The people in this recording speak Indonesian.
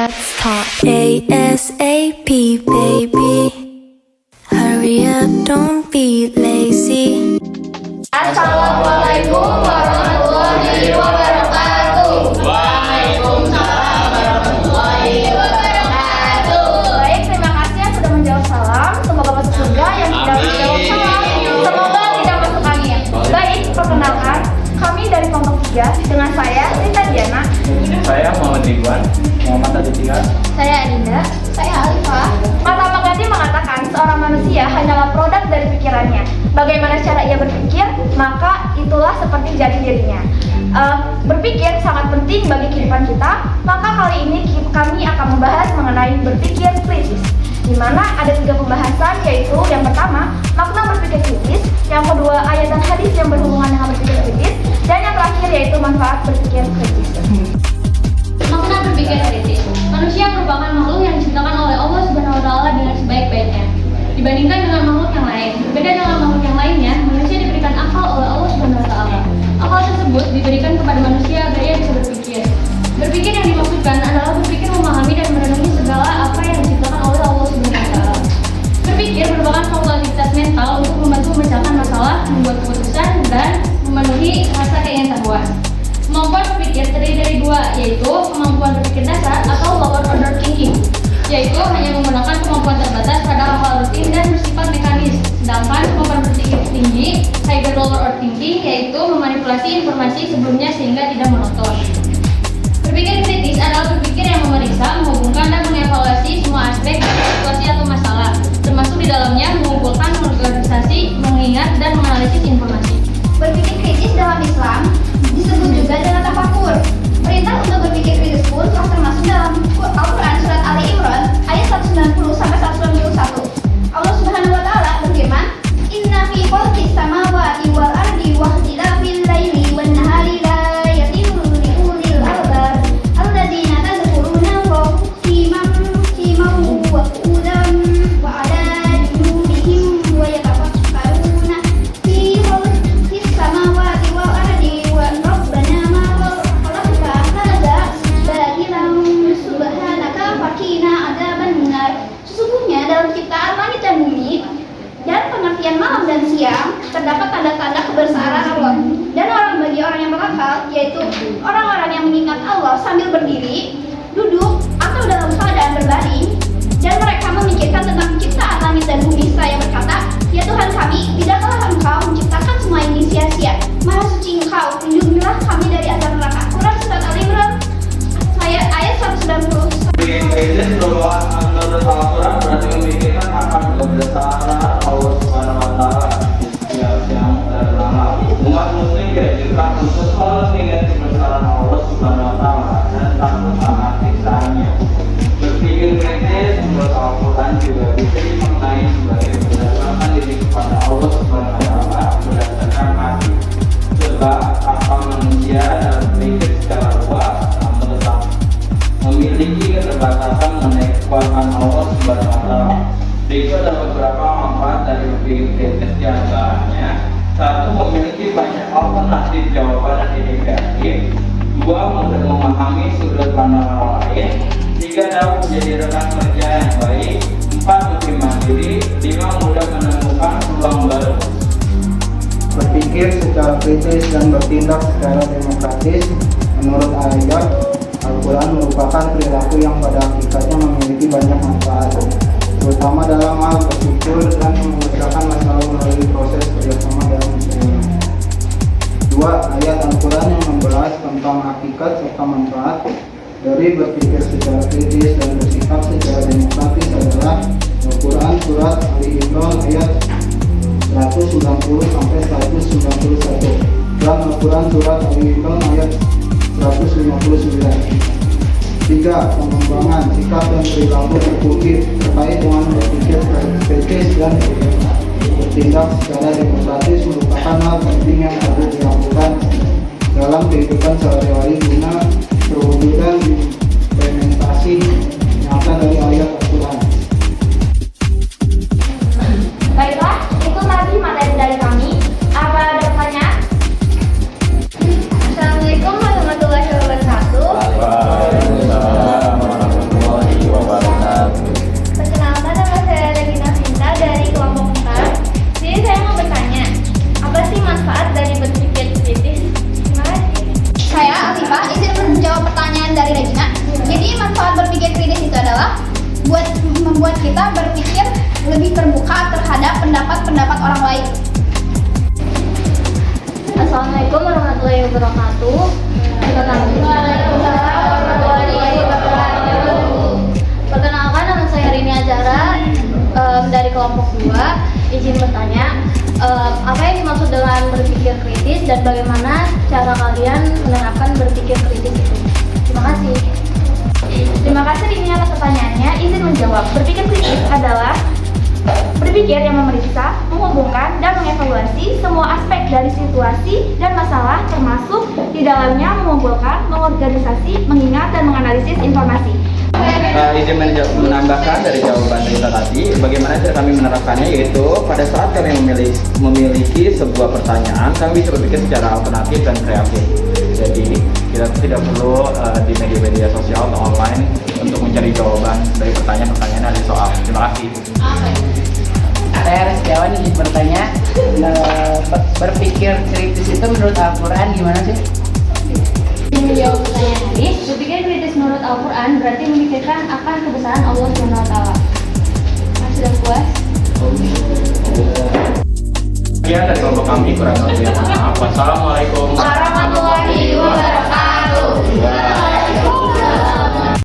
Let's talk ASAP, baby. Hurry up, don't be lazy. Assalamualaikum warahmatullahi wabarakatuh. Waalaikumsalam warahmatullahi wabarakatuh. Baik, terima kasih yang sudah menjawab salam. Semoga masuk surga, yang tidak menjawab salam semoga tidak masuk angin. Baik, perkenalkan, kami dari kelompok 3 dengan saya Rita Diana. Saya Muhammad Ridwan, Muhammad Aditya. Saya Adinda. Saya Alifah. Mahatma Gandhi mengatakan seorang manusia hanyalah produk dari pikirannya. Bagaimana cara ia berpikir, maka itulah seperti jati dirinya. Berpikir sangat penting bagi kehidupan kita. Maka kali ini kami akan membahas mengenai berpikir kritis, di mana ada 3 pembahasan, yaitu yang pertama makna berpikir kritis, yang kedua ayat dan hadis yang berhubungan dengan berpikir kritis, dan yang terakhir yaitu manfaat berpikir kritis. Makna berpikir kritis. Manusia merupakan makhluk yang diciptakan oleh Allah Subhanahu wa taala dengan sebaik-baiknya. Dibandingkan dengan makhluk yang lain, berbeda dengan makhluk yang lainnya, manusia diberikan akal oleh Allah Subhanahu wa taala. Akal tersebut diberikan kepada manusia agar ia bisa berpikir. Berpikir yang dimaksudkan adalah berpikir memahami dan merenungi segala apa yang diciptakan oleh Allah Subhanahu wa taala. Berpikir merupakan suatu aktivitas mental untuk membantu memecahkan masalah, membuat keputusan, dan memenuhi rasa keingintahuan. Kemampuan berpikir terdiri dari 2, yaitu kemampuan berpikir dasar atau lower order thinking, yaitu hanya menggunakan kemampuan terbatas pada hal-hal rutin dan bersifat mekanis. Sedangkan kemampuan berpikir tinggi, higher lower order thinking, yaitu memanipulasi informasi sebelumnya sehingga tidak monoton. Berpikir kritis adalah berpikir yang memeriksa, menghubungkan, dan mengevaluasi semua aspek dari situasi atau masalah, termasuk di dalamnya mengumpulkan, mengorganisasi, mengingat, dan menganalisis informasi. Berpikir kritis dalam Islam disebut juga dengan tafakur. Perintah untuk berpikir kritis pun telah termasuk dalam Al-Quran surat Ali Imran ayat 190 sampai 191. Allah Subhanahu wa taala berfirman, "Inna fi khalqis samawati wal ardi wa ikhtilafil laili wan nahari la yatimu li ulil albab alladzina tadhkuruna Allaha qiyaman wa qu'udan wa 'ala junubihim wa yatafakkaruna fi khalqis samawati wal ardi wa rabbana ma khalaqta hadza batilan subhanaka faqina adzabannar." Sesungguhnya dalam ciptaan langit dan bumi dan pengertian malam dan siang terdapat tanda-tanda kebesaran Allah. Dan bagi orang yang berakal, yaitu orang-orang yang mengingat Allah sambil berdiri, duduk, atau dalam keadaan berbaring, dan mereka memikirkan tentang ciptaan langit dan bumi seraya berkata, "Ya Tuhan kami, tidaklah Engkau menciptakan semua ini sia-sia. Maha suci Engkau, lindungilah kami dari azab neraka." Quran surat Al-Imran ayat 190. Kritis menurut Al-Quran berarti memikirkan akan kebesaran Allah Subhanahu wa taala di setiap yang terlama. Umat muslim dianjurkan untuk selalu mengingat kebesaran Allah Subhanahu wa taala dan takut akan siksaannya. Berpikir kritis menurut Al-Quran juga bisa dimaknai sebagai berdasarkan diri kepada Allah Subhanahu wa taala berdasarkan hati. Sebab akal manusia dalam berpikir secara luas namun tetap memiliki keterbatasan mengenai kekuatan Allah Subhanahu wa taala. Berikut ada beberapa manfaat dari berpikir kritis, di antaranya: 1. Memiliki banyak alternatif jawaban dan ide kreatif. 2. Mudah memahami sudut pandang orang lain. 3. Dapat menjadi rekan kerja yang baik. 4. Lebih mandiri. 5. Mudah menemukan peluang baru. Berpikir secara kritis dan bertindak secara demokratis. Menurut ayat Al-Quran merupakan perilaku yang pada hakikatnya memiliki banyak manfaat, terutama dalam hal berpikir dan memecahkan masalah melalui proses kerjasama dalam musyawarah. 2. Ayat Al-Quran yang membahas tentang hakikat serta manfaat dari berpikir secara kritis dan bersikap secara demokratis adalah Al-Quran surat Ali Imran ayat 190 sampai 191 dan Al-Quran surat Ali Imran ayat 159. 3. Pengembangan sikap dan perilaku berpikir terkait dengan berpikir kritis dan bertindak secara demokratis merupakan hal penting yang perlu dilakukan dalam kehidupan sehari-hari guna terwujudnya implementasi nyata dari ayat Al-Quran. Baiklah, itu tadi materi dari kami. Apa ada pertanyaan? Assalamualaikum warahmatullahi wabarakatuh. Waalaikumsalam warahmatullahi wabarakatuh. adalah membuat kita berpikir lebih terbuka terhadap pendapat-pendapat orang lain. Assalamualaikum warahmatullahi wabarakatuh. Perkenalkan, nama saya Rini Azara dari kelompok 2. Izin bertanya, apa yang dimaksud dengan berpikir kritis dan bagaimana cara kalian menerapkan berpikir kritis itu? Terima kasih. Terima kasih Rini atas pertanyaannya. Izin menjawab. Berpikir kritis adalah berpikir yang memeriksa, menghubungkan, dan mengevaluasi semua aspek dari situasi dan masalah, termasuk di dalamnya mengumpulkan, mengorganisasi, mengingat, dan menganalisis informasi. Izin menambahkan dari jawaban Rita tadi, bagaimana cara kami menerapkannya, yaitu pada saat kami memiliki sebuah pertanyaan, kami bisa berpikir secara alternatif dan kreatif. Jadi kita tidak perlu di media-media sosial atau online untuk mencari jawaban dari pertanyaan-pertanyaan yang ada di soal. Terima kasih. Saya Rizkiawan izin bertanya, berpikir kritis itu menurut Al-Quran gimana sih? Menjawab pertanyaan Haris, berpikir kritis menurut Al-Quran berarti memikirkan akan kebesaran Allah SWT. Sudah puas? Sekian dari kelompok kami, kurang lebih mohon maaf. Wassalamualaikum.